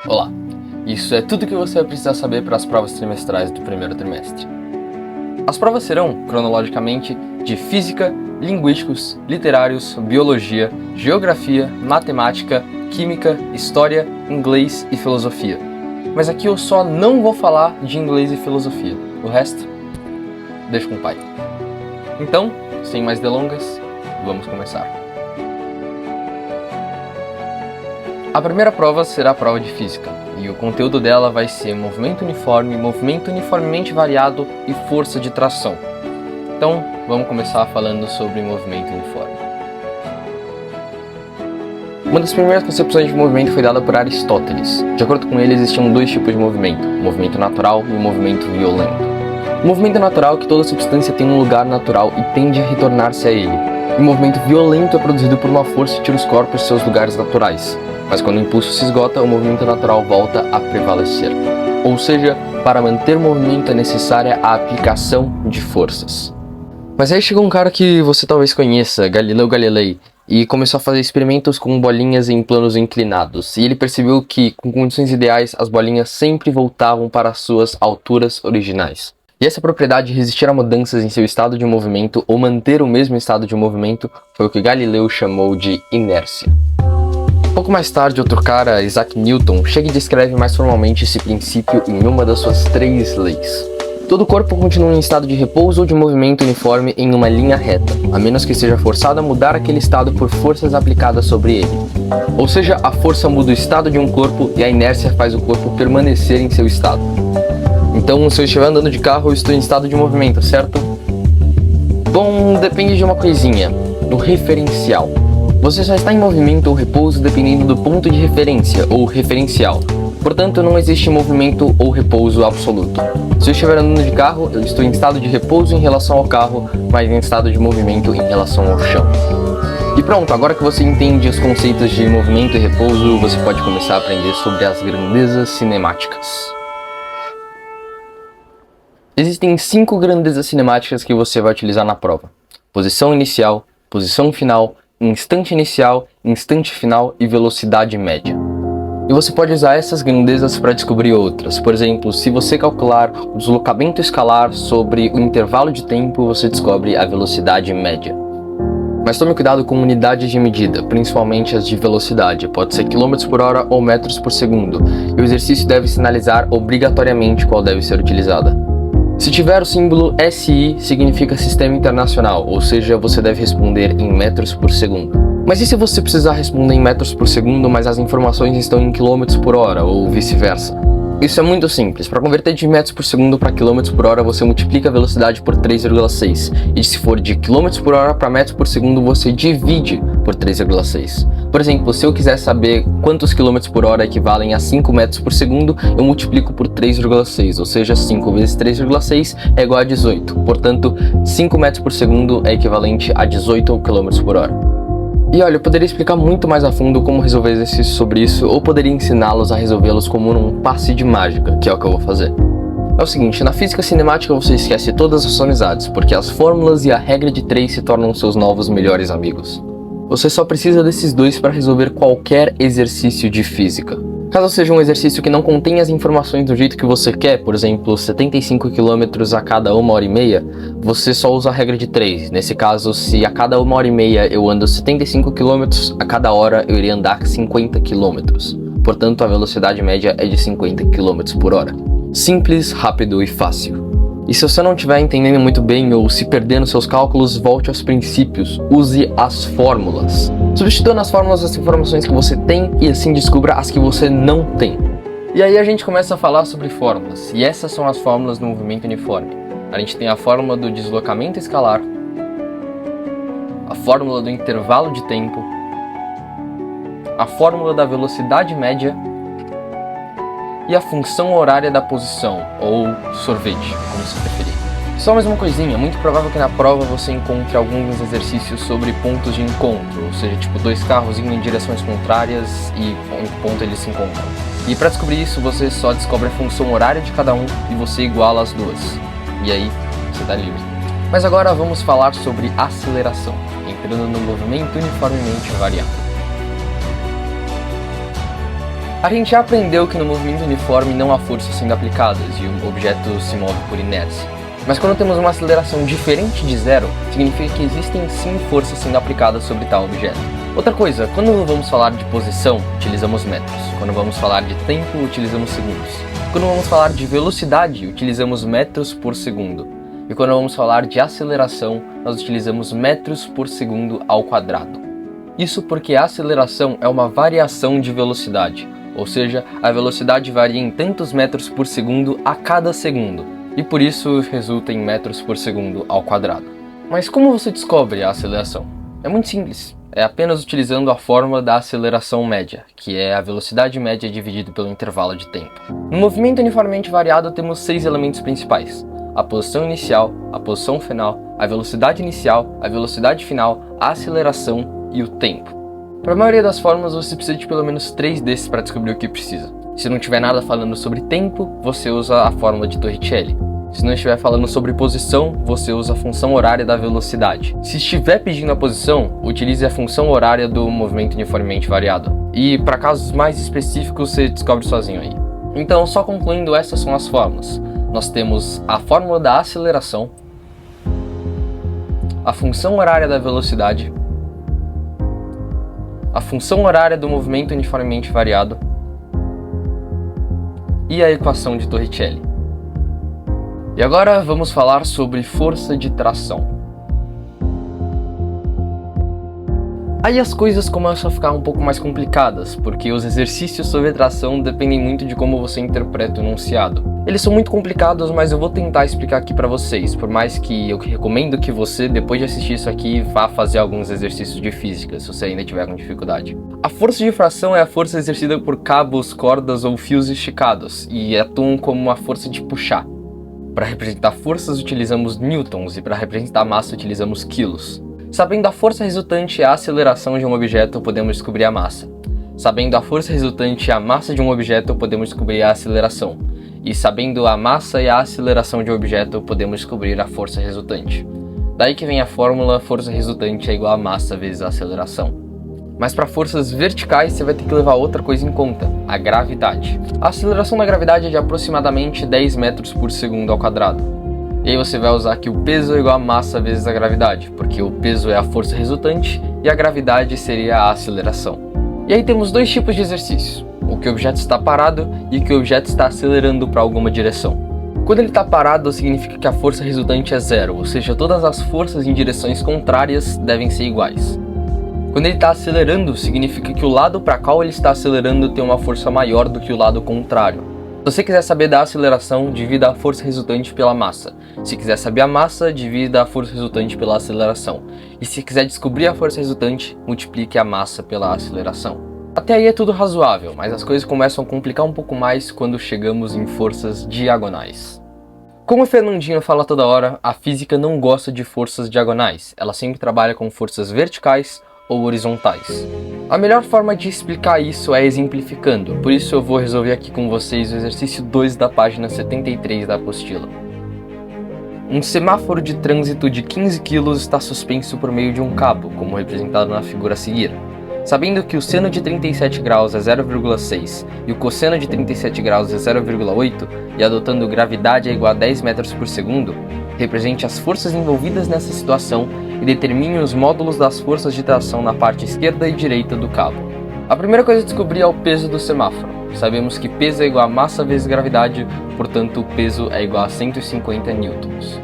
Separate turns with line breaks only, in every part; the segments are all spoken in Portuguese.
Olá, isso é tudo que você vai precisar saber para as provas trimestrais do primeiro trimestre. As provas serão, cronologicamente, de Física, Linguísticos, Literários, Biologia, Geografia, Matemática, Química, História, Inglês e Filosofia. Mas aqui eu só não vou falar de Inglês e Filosofia, o resto, deixa com o pai. Então, sem mais delongas, vamos começar. A primeira prova será a prova de Física, e o conteúdo dela vai ser movimento uniforme, movimento uniformemente variado e força de tração. Então, vamos começar falando sobre movimento uniforme. Uma das primeiras concepções de movimento foi dada por Aristóteles. De acordo com ele, existiam dois tipos de movimento, o movimento natural e o movimento violento. O movimento natural é que toda substância tem um lugar natural e tende a retornar-se a ele. E o movimento violento é produzido por uma força que tira os corpos de seus lugares naturais. Mas quando o impulso se esgota, o movimento natural volta a prevalecer. Ou seja, para manter o movimento é necessária a aplicação de forças. Mas aí chegou um cara que você talvez conheça, Galileu Galilei, e começou a fazer experimentos com bolinhas em planos inclinados. E ele percebeu que, com condições ideais, as bolinhas sempre voltavam para suas alturas originais. E essa propriedade de resistir a mudanças em seu estado de movimento ou manter o mesmo estado de movimento foi o que Galileu chamou de inércia. Pouco mais tarde, outro cara, Isaac Newton, chega e descreve mais formalmente esse princípio em uma das suas 3 leis. Todo corpo continua em estado de repouso ou de movimento uniforme em uma linha reta, a menos que seja forçado a mudar aquele estado por forças aplicadas sobre ele. Ou seja, a força muda o estado de um corpo e a inércia faz o corpo permanecer em seu estado. Então, se eu estiver andando de carro, eu estou em estado de movimento, certo? Bom, depende de uma coisinha, do referencial. Você só está em movimento ou repouso dependendo do ponto de referência, ou referencial. Portanto, não existe movimento ou repouso absoluto. Se eu estiver andando de carro, eu estou em estado de repouso em relação ao carro, mas em estado de movimento em relação ao chão. E pronto, agora que você entende os conceitos de movimento e repouso, você pode começar a aprender sobre as grandezas cinemáticas. Existem 5 grandezas cinemáticas que você vai utilizar na prova: posição inicial, posição final, instante inicial, instante final e velocidade média. E você pode usar essas grandezas para descobrir outras. Por exemplo, se você calcular o deslocamento escalar sobre o intervalo de tempo, você descobre a velocidade média. Mas tome cuidado com unidades de medida, principalmente as de velocidade. Pode ser km por hora ou metros por segundo. E o exercício deve sinalizar obrigatoriamente qual deve ser utilizada. Se tiver o símbolo SI, significa Sistema Internacional, ou seja, você deve responder em metros por segundo. Mas e se você precisar responder em metros por segundo, mas as informações estão em quilômetros por hora, ou vice-versa? Isso é muito simples. Para converter de metros por segundo para quilômetros por hora, você multiplica a velocidade por 3,6. E se for de quilômetros por hora para metros por segundo, você divide por 3,6. Por exemplo, se eu quiser saber quantos quilômetros por hora equivalem a 5 metros por segundo, eu multiplico por 3,6, ou seja, 5 vezes 3,6 é igual a 18. Portanto, 5 metros por segundo é equivalente a 18 km por hora. E olha, eu poderia explicar muito mais a fundo como resolver exercícios sobre isso, ou poderia ensiná-los a resolvê-los como num passe de mágica, que é o que eu vou fazer. É o seguinte, na física cinemática você esquece todas as suas amizades, porque as fórmulas e a regra de 3 se tornam seus novos melhores amigos. Você só precisa desses dois para resolver qualquer exercício de física. Caso seja um exercício que não contém as informações do jeito que você quer, por exemplo, 75 km a cada 1h30, você só usa a regra de 3. Nesse caso, se a cada 1h30 eu ando 75 km, a cada hora eu iria andar 50 km. Portanto, a velocidade média é de 50 km por hora. Simples, rápido e fácil. E se você não estiver entendendo muito bem ou se perder nos seus cálculos, volte aos princípios, use as fórmulas. Substitua nas fórmulas as informações que você tem e assim descubra as que você não tem. E aí a gente começa a falar sobre fórmulas, e essas são as fórmulas do movimento uniforme. A gente tem a fórmula do deslocamento escalar, a fórmula do intervalo de tempo, a fórmula da velocidade média e a função horária da posição, ou sorvete, como você preferir. Só mais uma coisinha, é muito provável que na prova você encontre alguns exercícios sobre pontos de encontro, ou seja, tipo 2 carros indo em direções contrárias e em que ponto eles se encontram. E para descobrir isso, você só descobre a função horária de cada um e você iguala as duas. E aí, você tá livre. Mas agora vamos falar sobre aceleração, entrando no movimento uniformemente variado. A gente já aprendeu que no movimento uniforme não há forças sendo aplicadas e o objeto se move por inércia. Mas quando temos uma aceleração diferente de zero, significa que existem sim forças sendo aplicadas sobre tal objeto. Outra coisa, quando vamos falar de posição, utilizamos metros. Quando vamos falar de tempo, utilizamos segundos. Quando vamos falar de velocidade, utilizamos metros por segundo. E quando vamos falar de aceleração, nós utilizamos metros por segundo ao quadrado. Isso porque a aceleração é uma variação de velocidade, ou seja, a velocidade varia em tantos metros por segundo a cada segundo, e por isso resulta em metros por segundo ao quadrado. Mas como você descobre a aceleração? É muito simples, é apenas utilizando a fórmula da aceleração média, que é a velocidade média dividida pelo intervalo de tempo. No movimento uniformemente variado temos 6 elementos principais: a posição inicial, a posição final, a velocidade inicial, a velocidade final, a aceleração e o tempo. Para a maioria das fórmulas você precisa de pelo menos 3 desses para descobrir o que precisa. Se não tiver nada falando sobre tempo, você usa a fórmula de Torricelli. Se não estiver falando sobre posição, você usa a função horária da velocidade. Se estiver pedindo a posição, utilize a função horária do movimento uniformemente variado. E para casos mais específicos, você descobre sozinho aí. Então, só concluindo, essas são as fórmulas. Nós temos a fórmula da aceleração, a função horária da velocidade, a função horária do movimento uniformemente variado e a equação de Torricelli. E agora vamos falar sobre força de tração. Aí as coisas começam a ficar um pouco mais complicadas, porque os exercícios sobre tração dependem muito de como você interpreta o enunciado. Eles são muito complicados, mas eu vou tentar explicar aqui pra vocês, por mais que eu recomendo que você, depois de assistir isso aqui, vá fazer alguns exercícios de física, se você ainda tiver com dificuldade. A força de fração é a força exercida por cabos, cordas ou fios esticados, e atuam como uma força de puxar. Para representar forças utilizamos newtons e para representar massa utilizamos quilos. Sabendo a força resultante e a aceleração de um objeto, podemos descobrir a massa. Sabendo a força resultante e a massa de um objeto, podemos descobrir a aceleração. E sabendo a massa e a aceleração de um objeto, podemos descobrir a força resultante. Daí que vem a fórmula: força resultante é igual a massa vezes a aceleração. Mas para forças verticais você vai ter que levar outra coisa em conta: a gravidade. A aceleração da gravidade é de aproximadamente 10 metros por segundo ao quadrado. E aí você vai usar que o peso é igual a massa vezes a gravidade, porque o peso é a força resultante e a gravidade seria a aceleração. E aí temos dois tipos de exercícios: o que o objeto está parado e o que o objeto está acelerando para alguma direção. Quando ele está parado, significa que a força resultante é zero, ou seja, todas as forças em direções contrárias devem ser iguais. Quando ele está acelerando, significa que o lado para qual ele está acelerando tem uma força maior do que o lado contrário. Se você quiser saber da aceleração, divida a força resultante pela massa. Se quiser saber a massa, divida a força resultante pela aceleração. E se quiser descobrir a força resultante, multiplique a massa pela aceleração. Até aí é tudo razoável, mas as coisas começam a complicar um pouco mais quando chegamos em forças diagonais. Como o Fernandinho fala toda hora, a física não gosta de forças diagonais. Ela sempre trabalha com forças verticais ou horizontais. A melhor forma de explicar isso é exemplificando, por isso eu vou resolver aqui com vocês o exercício 2 da página 73 da apostila. Um semáforo de trânsito de 15 kg está suspenso por meio de um cabo, como representado na figura a seguir. Sabendo que o seno de 37 graus é 0,6 e o cosseno de 37 graus é 0,8 e adotando gravidade é igual a 10 metros por segundo, represente as forças envolvidas nessa situação e determine os módulos das forças de tração na parte esquerda e direita do cabo. A primeira coisa a descobrir é o peso do semáforo. Sabemos que peso é igual a massa vezes gravidade, portanto o peso é igual a 150 newtons.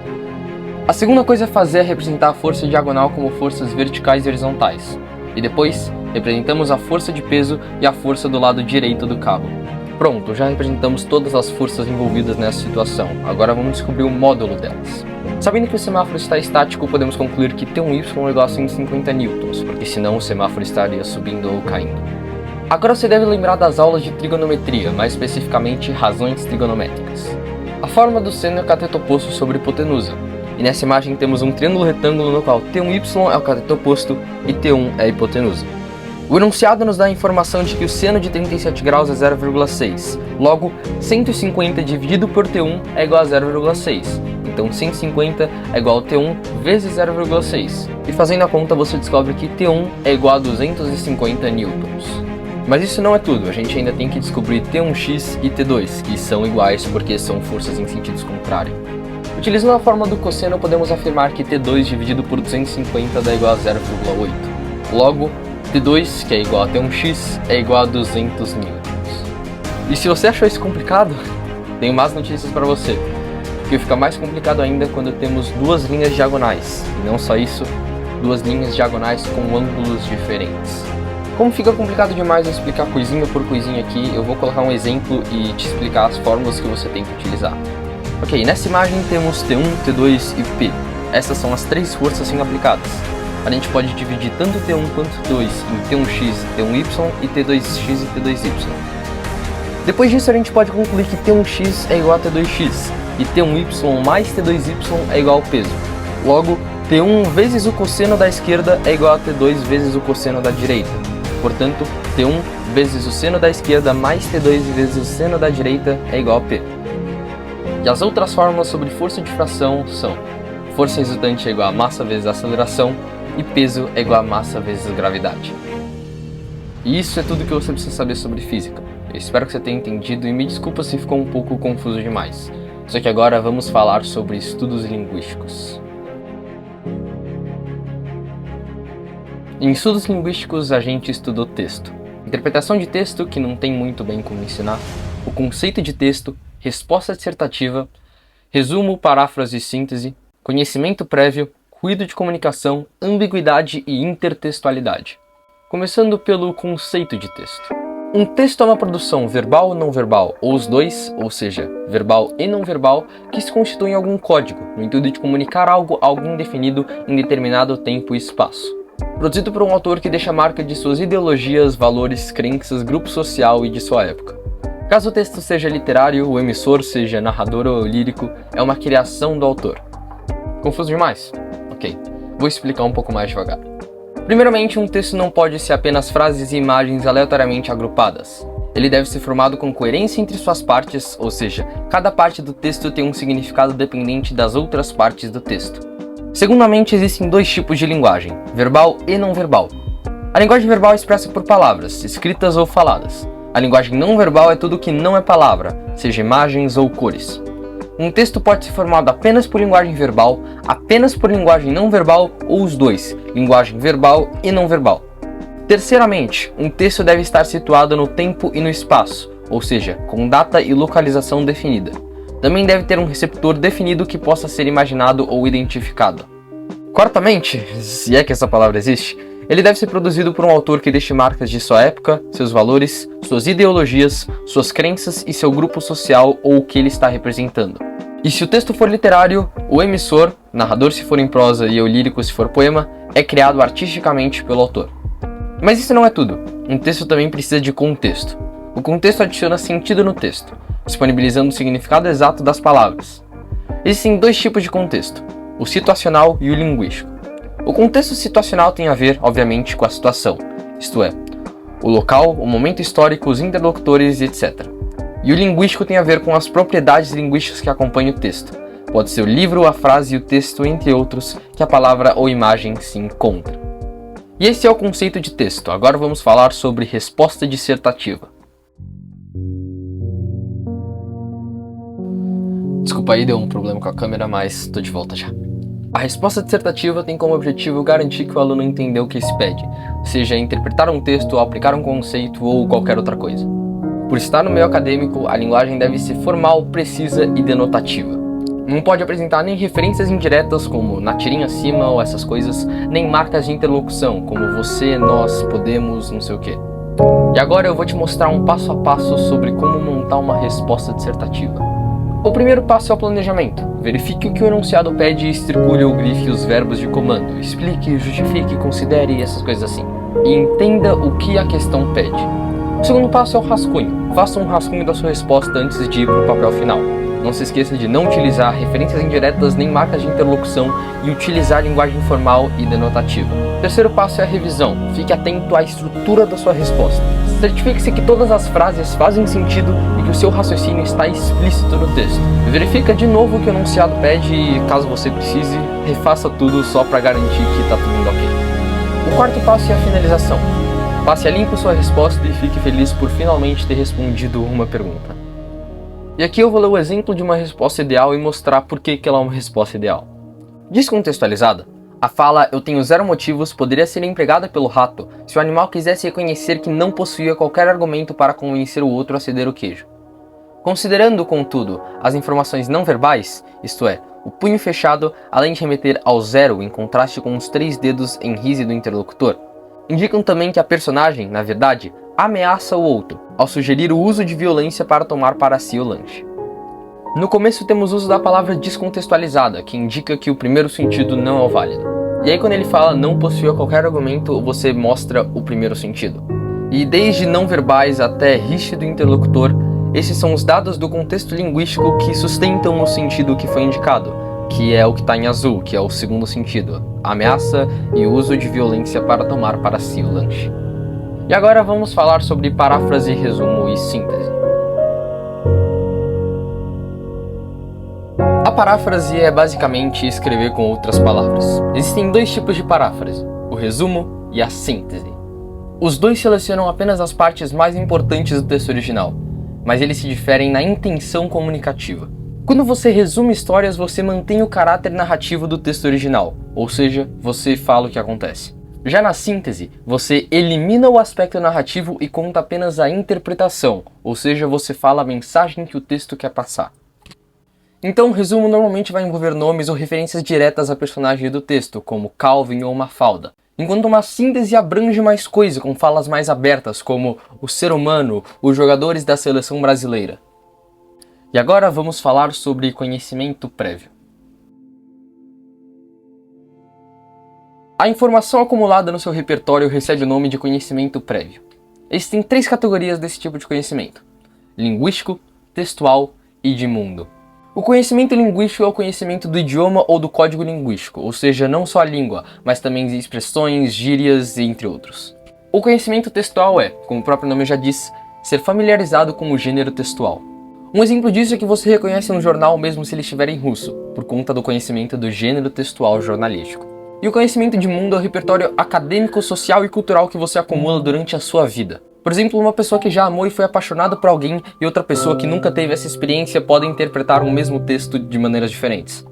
A segunda coisa a fazer é representar a força diagonal como forças verticais e horizontais. E depois, representamos a força de peso e a força do lado direito do cabo. Pronto, já representamos todas as forças envolvidas nessa situação. Agora vamos descobrir o módulo delas. Sabendo que o semáforo está estático, podemos concluir que T1y é igual a 150 newtons, porque senão o semáforo estaria subindo ou caindo. Agora você deve lembrar das aulas de trigonometria, mais especificamente razões trigonométricas. A forma do seno é o cateto oposto sobre hipotenusa. E nessa imagem temos um triângulo retângulo no qual T1y é o cateto oposto e T1 é a hipotenusa. O enunciado nos dá a informação de que o seno de 37 graus é 0,6, logo 150 dividido por T1 é igual a 0,6, então 150 é igual a T1 vezes 0,6, e fazendo a conta você descobre que T1 é igual a 250 newtons. Mas isso não é tudo, a gente ainda tem que descobrir T1x e T2, que são iguais porque são forças em sentidos contrários. Utilizando a fórmula do cosseno, podemos afirmar que T2 dividido por 250 dá igual a 0,8. Logo, T2, que é igual a T1x, é igual a 200 newtons. E se você achou isso complicado, tenho más notícias para você, porque fica mais complicado ainda quando temos duas linhas diagonais, e não só isso, duas linhas diagonais com ângulos diferentes. Como fica complicado demais eu explicar coisinha por coisinha aqui, eu vou colocar um exemplo e te explicar as fórmulas que você tem que utilizar. Ok, nessa imagem temos T1, T2 e P. Essas são as três forças sendo aplicadas. A gente pode dividir tanto T1 quanto T2 em T1x, T1y e T2x e T2y. Depois disso a gente pode concluir que T1x é igual a T2x e T1y mais T2y é igual ao peso. Logo, T1 vezes o cosseno da esquerda é igual a T2 vezes o cosseno da direita. Portanto, T1 vezes o seno da esquerda mais T2 vezes o seno da direita é igual a P. E as outras fórmulas sobre força de fração são: força resultante é igual a massa vezes a aceleração e peso é igual a massa vezes a gravidade. E isso é tudo que você precisa saber sobre física. Eu espero que você tenha entendido e me desculpa se ficou um pouco confuso demais. Só que agora vamos falar sobre estudos linguísticos. Em estudos linguísticos a gente estudou texto, interpretação de texto, que não tem muito bem como ensinar, o conceito de texto, resposta dissertativa, resumo, paráfrase e síntese, conhecimento prévio, ruído de comunicação, ambiguidade e intertextualidade. Começando pelo conceito de texto. Um texto é uma produção verbal ou não verbal, ou os dois, ou seja, verbal e não verbal, que se constitui em algum código, no intuito de comunicar algo a alguém definido em determinado tempo e espaço. Produzido por um autor que deixa marca de suas ideologias, valores, crenças, grupo social e de sua época. Caso o texto seja literário, o emissor, seja narrador ou lírico, é uma criação do autor. Confuso demais? Ok, vou explicar um pouco mais devagar. Primeiramente, um texto não pode ser apenas frases e imagens aleatoriamente agrupadas. Ele deve ser formado com coerência entre suas partes, ou seja, cada parte do texto tem um significado dependente das outras partes do texto. Segundamente, existem dois tipos de linguagem, verbal e não verbal. A linguagem verbal é expressa por palavras, escritas ou faladas. A linguagem não verbal é tudo que não é palavra, seja imagens ou cores. Um texto pode ser formado apenas por linguagem verbal, apenas por linguagem não verbal ou os dois, linguagem verbal e não verbal. Terceiramente, um texto deve estar situado no tempo e no espaço, ou seja, com data e localização definida. Também deve ter um receptor definido que possa ser imaginado ou identificado. Quartamente, se é que essa palavra existe, ele deve ser produzido por um autor que deixe marcas de sua época, seus valores, suas ideologias, suas crenças e seu grupo social ou o que ele está representando. E se o texto for literário, o emissor, narrador se for em prosa e o lírico se for poema, é criado artisticamente pelo autor. Mas isso não é tudo. Um texto também precisa de contexto. O contexto adiciona sentido no texto, disponibilizando o significado exato das palavras. Existem dois tipos de contexto, o situacional e o linguístico. O contexto situacional tem a ver, obviamente, com a situação, isto é, o local, o momento histórico, os interlocutores, etc. E o linguístico tem a ver com as propriedades linguísticas que acompanham o texto. Pode ser o livro, a frase e o texto, entre outros, que a palavra ou imagem se encontra. E esse é o conceito de texto. Agora vamos falar sobre resposta dissertativa. Desculpa aí, deu um problema com a câmera, mas tô de volta já. A resposta dissertativa tem como objetivo garantir que o aluno entendeu o que se pede, seja interpretar um texto, aplicar um conceito ou qualquer outra coisa. Por estar no meio acadêmico, a linguagem deve ser formal, precisa e denotativa. Não pode apresentar nem referências indiretas, como na tirinha acima ou essas coisas, nem marcas de interlocução, como você, nós, podemos, não sei o que. E agora eu vou te mostrar um passo a passo sobre como montar uma resposta dissertativa. O primeiro passo é o planejamento. Verifique o que o enunciado pede e circule ou grife os verbos de comando. Explique, justifique, considere essas coisas assim. E entenda o que a questão pede. O segundo passo é o rascunho. Faça um rascunho da sua resposta antes de ir para o papel final. Não se esqueça de não utilizar referências indiretas nem marcas de interlocução e utilizar linguagem formal e denotativa. O terceiro passo é a revisão. Fique atento à estrutura da sua resposta. Certifique-se que todas as frases fazem sentido e que o seu raciocínio está explícito no texto. Verifica de novo o que o enunciado pede e, caso você precise, refaça tudo só para garantir que está tudo indo ok. O quarto passo é a finalização. Passe a limpo sua resposta e fique feliz por finalmente ter respondido uma pergunta. E aqui eu vou ler o exemplo de uma resposta ideal e mostrar por que ela é uma resposta ideal. Descontextualizada, a fala "eu tenho 0 motivos" poderia ser empregada pelo rato se o animal quisesse reconhecer que não possuía qualquer argumento para convencer o outro a ceder o queijo. Considerando, contudo, as informações não verbais, isto é, o punho fechado, além de remeter ao 0 em contraste com os 3 dedos em rise do interlocutor, indicam também que a personagem, na verdade, ameaça o outro, ao sugerir o uso de violência para tomar para si o lanche. No começo temos o uso da palavra descontextualizada, que indica que o primeiro sentido não é o válido. E aí quando ele fala "não possui qualquer argumento", você mostra o primeiro sentido. E desde não verbais até rixe do interlocutor, esses são os dados do contexto linguístico que sustentam o sentido que foi indicado, que é o que está em azul, que é o segundo sentido, ameaça e uso de violência para tomar para si o lanche. E agora vamos falar sobre paráfrase, resumo e síntese. A paráfrase é basicamente escrever com outras palavras. Existem 2 tipos de paráfrase, o resumo e a síntese. Os dois selecionam apenas as partes mais importantes do texto original, mas eles se diferem na intenção comunicativa. Quando você resume histórias, você mantém o caráter narrativo do texto original, ou seja, você fala o que acontece. Já na síntese, você elimina o aspecto narrativo e conta apenas a interpretação, ou seja, você fala a mensagem que o texto quer passar. Então, o resumo normalmente vai envolver nomes ou referências diretas a personagens do texto, como Calvin ou Mafalda, enquanto uma síntese abrange mais coisa, com falas mais abertas, como o ser humano, os jogadores da seleção brasileira. E agora vamos falar sobre conhecimento prévio. A informação acumulada no seu repertório recebe o nome de conhecimento prévio. Existem 3 categorias desse tipo de conhecimento: linguístico, textual e de mundo. O conhecimento linguístico é o conhecimento do idioma ou do código linguístico, ou seja, não só a língua, mas também expressões, gírias, entre outros. O conhecimento textual é, como o próprio nome já diz, ser familiarizado com o gênero textual. Um exemplo disso é que você reconhece um jornal mesmo se ele estiver em russo, por conta do conhecimento do gênero textual jornalístico. E o conhecimento de mundo é o repertório acadêmico, social e cultural que você acumula durante a sua vida. Por exemplo, uma pessoa que já amou e foi apaixonada por alguém e outra pessoa que nunca teve essa experiência podem interpretar um mesmo texto de maneiras diferentes.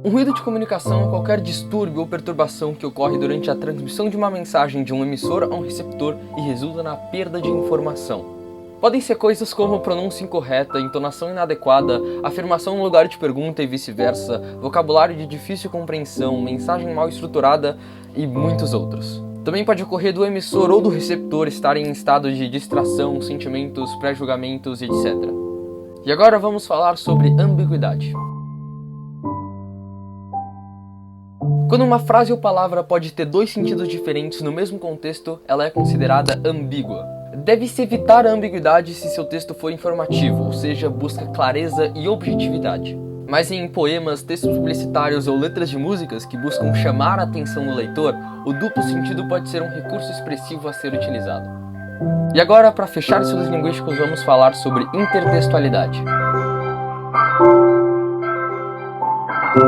Um ruído de comunicação é qualquer distúrbio ou perturbação que ocorre durante a transmissão de uma mensagem de um emissor a um receptor e resulta na perda de informação. Podem ser coisas como pronúncia incorreta, entonação inadequada, afirmação no lugar de pergunta e vice-versa, vocabulário de difícil compreensão, mensagem mal estruturada e muitos outros. Também pode ocorrer do emissor ou do receptor estarem em estado de distração, sentimentos, pré-julgamentos, etc. E agora vamos falar sobre ambiguidade. Quando uma frase ou palavra pode ter 2 sentidos diferentes no mesmo contexto, ela é considerada ambígua. Deve-se evitar a ambiguidade se seu texto for informativo, ou seja, busca clareza e objetividade. Mas em poemas, textos publicitários ou letras de músicas que buscam chamar a atenção do leitor, o duplo sentido pode ser um recurso expressivo a ser utilizado. E agora, para fechar estudos linguísticos, vamos falar sobre intertextualidade.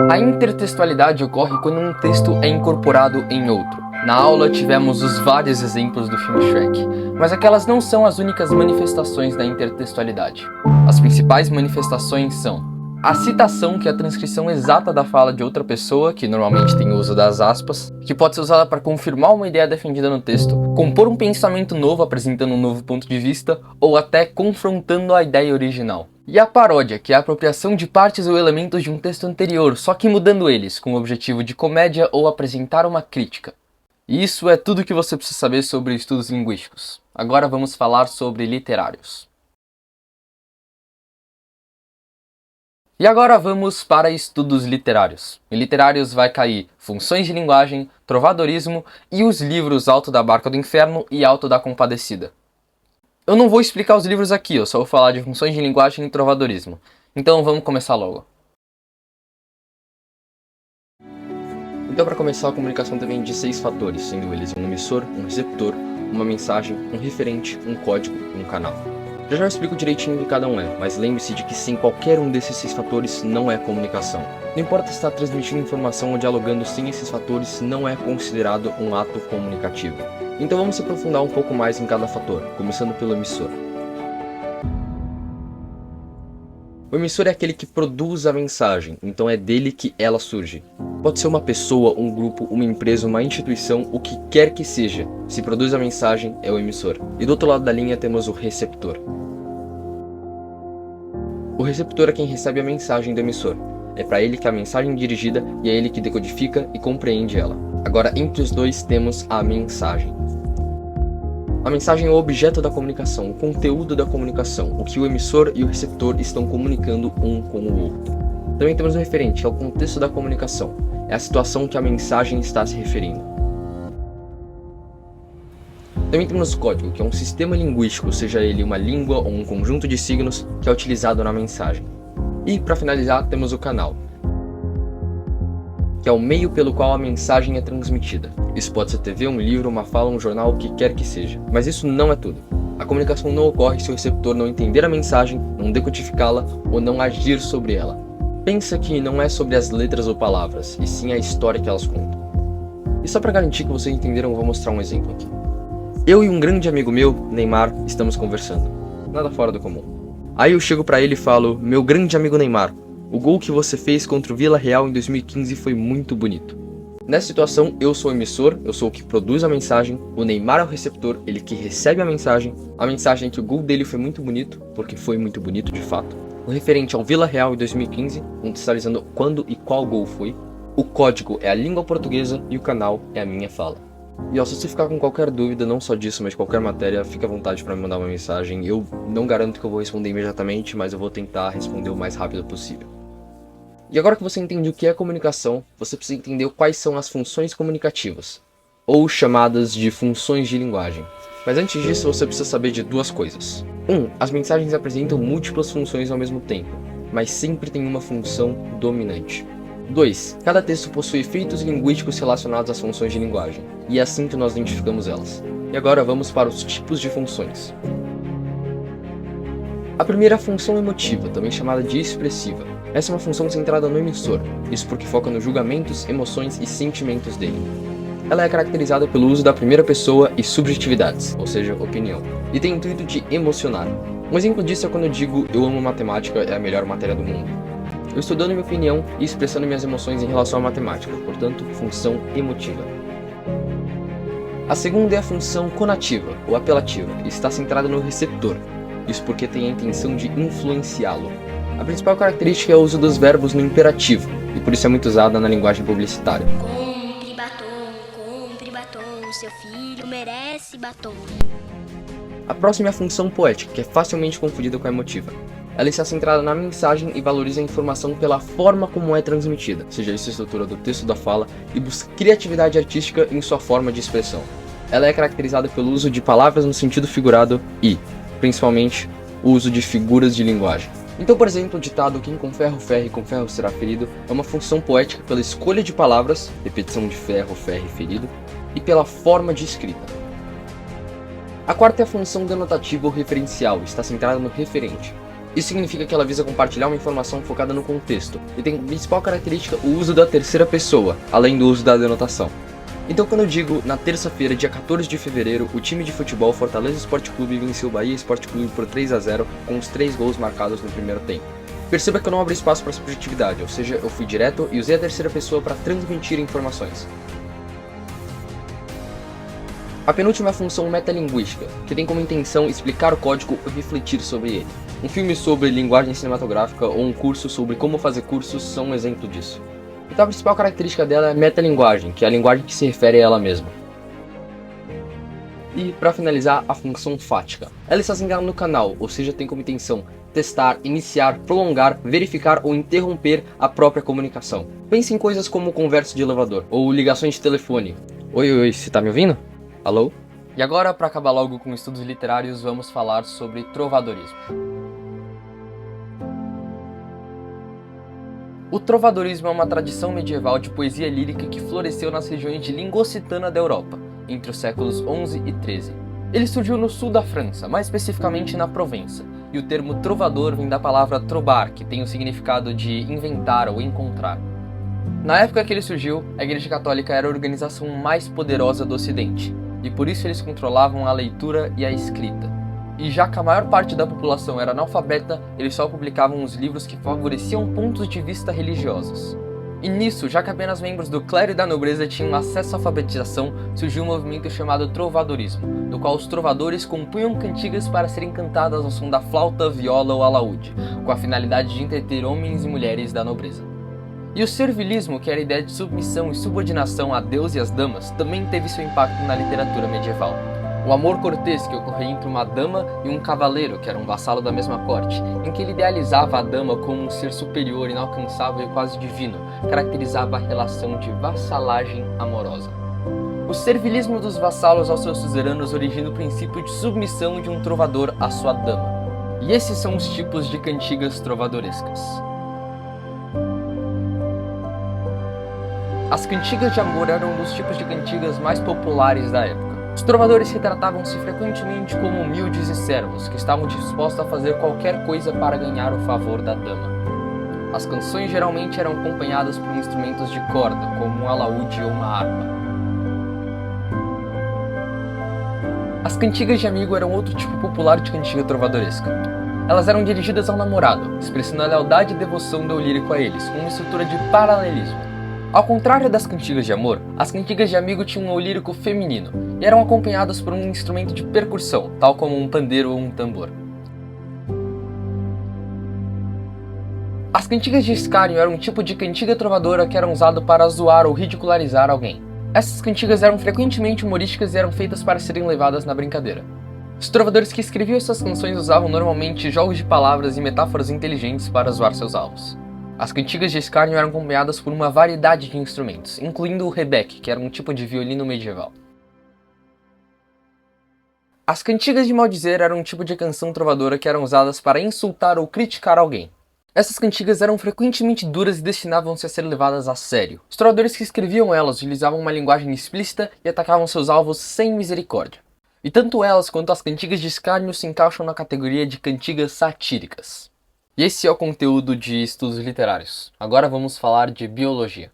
A intertextualidade ocorre quando um texto é incorporado em outro. Na aula tivemos os vários exemplos do filme Shrek, mas aquelas não são as únicas manifestações da intertextualidade. As principais manifestações são a citação, que é a transcrição exata da fala de outra pessoa, que normalmente tem o uso das aspas, que pode ser usada para confirmar uma ideia defendida no texto, compor um pensamento novo apresentando um novo ponto de vista, ou até confrontando a ideia original. E a paródia, que é a apropriação de partes ou elementos de um texto anterior, só que mudando eles, com o objetivo de comédia ou apresentar uma crítica. E isso é tudo que você precisa saber sobre estudos linguísticos. Agora vamos falar sobre literários. E agora vamos para estudos literários. Em literários vai cair funções de linguagem, trovadorismo e os livros Alto da Barca do Inferno e Alto da Compadecida. Eu não vou explicar os livros aqui, eu só vou falar de funções de linguagem e trovadorismo. Então vamos começar logo. Então, para começar, a comunicação também de 6 fatores, sendo eles um emissor, um receptor, uma mensagem, um referente, um código e um canal. Já eu explico direitinho o que cada um é, mas lembre-se de que sem qualquer um desses 6 fatores não é comunicação. Não importa se está transmitindo informação ou dialogando sem esses fatores, não é considerado um ato comunicativo. Então vamos se aprofundar um pouco mais em cada fator, começando pelo emissor. O emissor é aquele que produz a mensagem, então é dele que ela surge. Pode ser uma pessoa, um grupo, uma empresa, uma instituição, o que quer que seja. Se produz a mensagem, é o emissor. E do outro lado da linha temos o receptor. O receptor é quem recebe a mensagem do emissor. É para ele que a mensagem é dirigida e é ele que decodifica e compreende ela. Agora, entre os dois temos a mensagem. A mensagem é o objeto da comunicação, o conteúdo da comunicação, o que o emissor e o receptor estão comunicando um com o outro. Também temos o referente, que é o contexto da comunicação, é a situação que a mensagem está se referindo. Também temos o código, que é um sistema linguístico, seja ele uma língua ou um conjunto de signos, que é utilizado na mensagem. E, para finalizar, temos o canal, que é o meio pelo qual a mensagem é transmitida. Isso pode ser TV, um livro, uma fala, um jornal, o que quer que seja. Mas isso não é tudo. A comunicação não ocorre se o receptor não entender a mensagem, não decodificá-la ou não agir sobre ela. Pensa que não é sobre as letras ou palavras, e sim a história que elas contam. E só para garantir que vocês entenderam, eu vou mostrar um exemplo aqui. Eu e um grande amigo meu, Neymar, estamos conversando. Nada fora do comum. Aí eu chego pra ele e falo: meu grande amigo Neymar, o gol que você fez contra o Vila Real em 2015 foi muito bonito. Nessa situação, eu sou o emissor, eu sou o que produz a mensagem, o Neymar é o receptor, ele que recebe a mensagem é que o gol dele foi muito bonito, porque foi muito bonito de fato. O referente ao Vila Real em 2015, contextualizando quando e qual gol foi. O código é a língua portuguesa e o canal é a minha fala. E ó, se você ficar com qualquer dúvida, não só disso, mas de qualquer matéria, fica à vontade para me mandar uma mensagem. Eu não garanto que eu vou responder imediatamente, mas eu vou tentar responder o mais rápido possível. E agora que você entende o que é comunicação, você precisa entender quais são as funções comunicativas, ou chamadas de funções de linguagem. Mas antes disso, você precisa saber de duas coisas. 1. As mensagens apresentam múltiplas funções ao mesmo tempo, mas sempre tem uma função dominante. 2. Cada texto possui efeitos linguísticos relacionados às funções de linguagem, e é assim que nós identificamos elas. E agora vamos para os tipos de funções. A primeira é a função emotiva, também chamada de expressiva. Essa é uma função centrada no emissor, isso porque foca nos julgamentos, emoções e sentimentos dele. Ela é caracterizada pelo uso da primeira pessoa e subjetividades, ou seja, opinião, e tem o intuito de emocionar. Um exemplo disso é quando eu digo: eu amo matemática, é a melhor matéria do mundo. Eu estou dando minha opinião e expressando minhas emoções em relação à matemática, portanto, função emotiva. A segunda é a função conativa, ou apelativa, e está centrada no receptor, isso porque tem a intenção de influenciá-lo. A principal característica é o uso dos verbos no imperativo, e por isso é muito usada na linguagem publicitária.
Compre batom, seu filho merece batom.
A próxima é a função poética, que é facilmente confundida com a emotiva. Ela está centrada na mensagem e valoriza a informação pela forma como é transmitida, seja isso a estrutura do texto da fala, e busca criatividade artística em sua forma de expressão. Ela é caracterizada pelo uso de palavras no sentido figurado e, principalmente, o uso de figuras de linguagem. Então, por exemplo, o ditado "quem com ferro ferre, com ferro será ferido" é uma função poética pela escolha de palavras, repetição de ferro, ferre e ferido, e pela forma de escrita. A quarta é a função denotativa ou referencial, está centrada no referente. Isso significa que ela visa compartilhar uma informação focada no contexto, e tem como principal característica o uso da terceira pessoa, além do uso da denotação. Então quando eu digo: na terça-feira, dia 14 de fevereiro, o time de futebol Fortaleza Esporte Clube venceu o Bahia Esporte Clube por 3-0, com os 3 gols marcados no primeiro tempo. Perceba que eu não abro espaço para subjetividade, ou seja, eu fui direto e usei a terceira pessoa para transmitir informações. A penúltima é a função metalinguística, que tem como intenção explicar o código ou refletir sobre ele. Um filme sobre linguagem cinematográfica ou um curso sobre como fazer cursos são um exemplo disso. Então a principal característica dela é a metalinguagem, que é a linguagem que se refere a ela mesma. E, para finalizar, a função fática. Ela está centrada no canal, ou seja, tem como intenção testar, iniciar, prolongar, verificar ou interromper a própria comunicação. Pense em coisas como conversa de elevador, ou ligações de telefone. Oi, você tá me ouvindo? Alô? E agora, para acabar logo com estudos literários, vamos falar sobre trovadorismo. O trovadorismo é uma tradição medieval de poesia lírica que floresceu nas regiões de Lingocitana da Europa, entre os séculos XI e XIII. Ele surgiu no sul da França, mais especificamente na Provença, e o termo trovador vem da palavra trobar, que tem o significado de inventar ou encontrar. Na época que ele surgiu, a Igreja Católica era a organização mais poderosa do Ocidente, e por isso eles controlavam a leitura e a escrita. E já que a maior parte da população era analfabeta, eles só publicavam os livros que favoreciam pontos de vista religiosos. E nisso, já que apenas membros do clero e da nobreza tinham acesso à alfabetização, surgiu um movimento chamado trovadorismo, no qual os trovadores compunham cantigas para serem cantadas ao som da flauta, viola ou alaúde, com a finalidade de entreter homens e mulheres da nobreza. E o servilismo, que era a ideia de submissão e subordinação a Deus e às damas, também teve seu impacto na literatura medieval. O amor cortês que ocorria entre uma dama e um cavaleiro, que era um vassalo da mesma corte, em que ele idealizava a dama como um ser superior, inalcançável e quase divino, caracterizava a relação de vassalagem amorosa. O servilismo dos vassalos aos seus suzeranos origina o princípio de submissão de um trovador à sua dama. E esses são os tipos de cantigas trovadorescas. As cantigas de amor eram um dos tipos de cantigas mais populares da época. Os trovadores retratavam-se frequentemente como humildes e servos, que estavam dispostos a fazer qualquer coisa para ganhar o favor da dama. As canções geralmente eram acompanhadas por instrumentos de corda, como um alaúde ou uma harpa. As cantigas de amigo eram outro tipo popular de cantiga trovadoresca. Elas eram dirigidas ao namorado, expressando a lealdade e devoção do lírico a eles, com uma estrutura de paralelismo. Ao contrário das cantigas de amor, as cantigas de amigo tinham um lírico feminino e eram acompanhadas por um instrumento de percussão, tal como um pandeiro ou um tambor. As cantigas de escárnio eram um tipo de cantiga trovadora que era usado para zoar ou ridicularizar alguém. Essas cantigas eram frequentemente humorísticas e eram feitas para serem levadas na brincadeira. Os trovadores que escreviam essas canções usavam normalmente jogos de palavras e metáforas inteligentes para zoar seus alvos. As cantigas de escárnio eram acompanhadas por uma variedade de instrumentos, incluindo o rebeque, que era um tipo de violino medieval. As cantigas de maldizer eram um tipo de canção trovadora que eram usadas para insultar ou criticar alguém. Essas cantigas eram frequentemente duras e destinavam-se a ser levadas a sério. Os trovadores que escreviam elas utilizavam uma linguagem explícita e atacavam seus alvos sem misericórdia. E tanto elas quanto as cantigas de escárnio se encaixam na categoria de cantigas satíricas. E esse é o conteúdo de estudos literários. Agora vamos falar de biologia.